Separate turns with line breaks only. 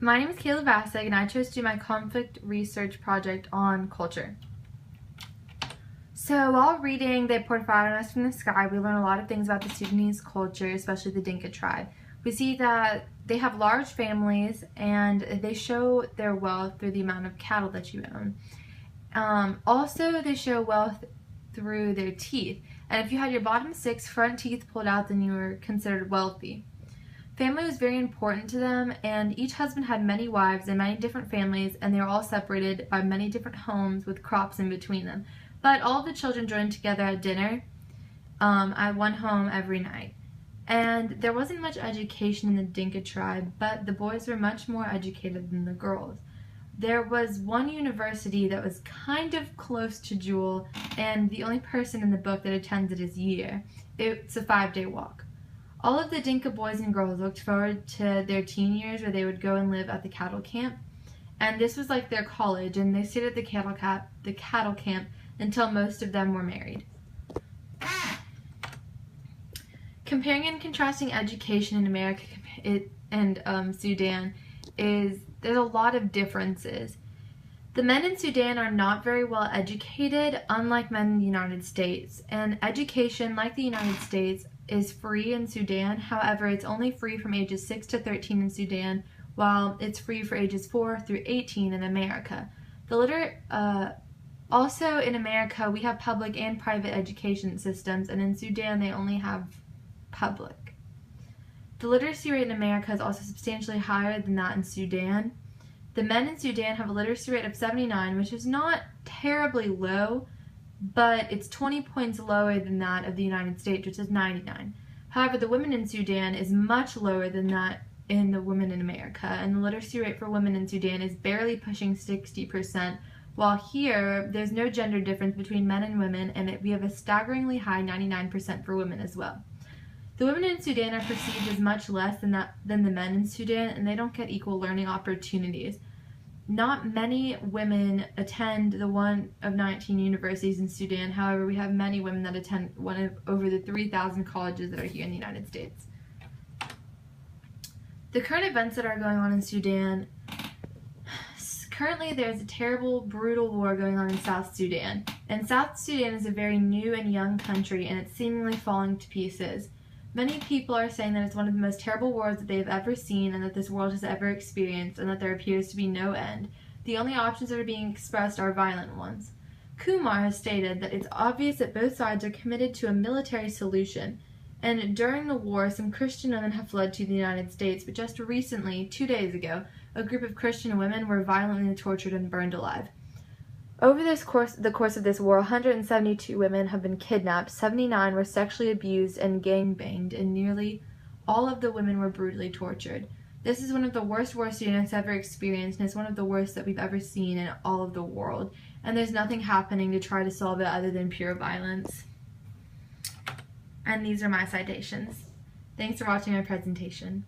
My name is Kayla Vasigh, and I chose to do my conflict research project on culture. So while reading They Poured Fire on Us from the Sky, we learn a lot of things about the Sudanese culture, especially the Dinka tribe. We see that they have large families and they show their wealth through the amount of cattle that you own. Also, they show wealth through their teeth. And if you had your bottom 6 front teeth pulled out, then you were considered wealthy. Family was very important to them, and each husband had many wives and many different families, and they were all separated by many different homes with crops in between them. But all of the children joined together at dinner at one home every night. And there wasn't much education in the Dinka tribe, but the boys were much more educated than the girls. There was one university that was kind of close to Jewel, and the only person in the book that attends it is Year. It's a 5-day walk. All of the Dinka boys and girls looked forward to their teen years where they would go and live at the cattle camp. And this was like their college, and they stayed at the cattle camp until most of them were married. Comparing and contrasting education in America and Sudan there's a lot of differences. The men in Sudan are not very well educated, unlike men in the United States. And education, like the United States, is free in Sudan. However, it's only free from ages 6 to 13 in Sudan, while it's free for ages 4 through 18 in America. Also in America, we have public and private education systems, and in Sudan, they only have public. The literacy rate in America is also substantially higher than that in Sudan. The men in Sudan have a literacy rate of 79, which is not terribly low, but it's 20 points lower than that of the United States, which is 99. However, the women in Sudan is much lower than that in the women in America, and the literacy rate for women in Sudan is barely pushing 60%, while here, there's no gender difference between men and women, and we have a staggeringly high 99% for women as well. The women in Sudan are perceived as much less than the men in Sudan, and they don't get equal learning opportunities. Not many women attend the one of 19 universities in Sudan. However, we have many women that attend one of over the 3,000 colleges that are here in the United States. The current events that are going on in Sudan, currently there's a terrible, brutal war going on in South Sudan. And South Sudan is a very new and young country, and it's seemingly falling to pieces. Many people are saying that it's one of the most terrible wars that they have ever seen and that this world has ever experienced, and that there appears to be no end. The only options that are being expressed are violent ones. Kumar has stated that it's obvious that both sides are committed to a military solution, and during the war, some Christian women have fled to the United States, but just recently, 2 days ago, a group of Christian women were violently tortured and burned alive. Over the course of this war, 172 women have been kidnapped, 79 were sexually abused and gang-banged, and nearly all of the women were brutally tortured. This is one of the worst wars Sudan has ever experienced, and it's one of the worst that we've ever seen in all of the world. And there's nothing happening to try to solve it other than pure violence. And these are my citations. Thanks for watching my presentation.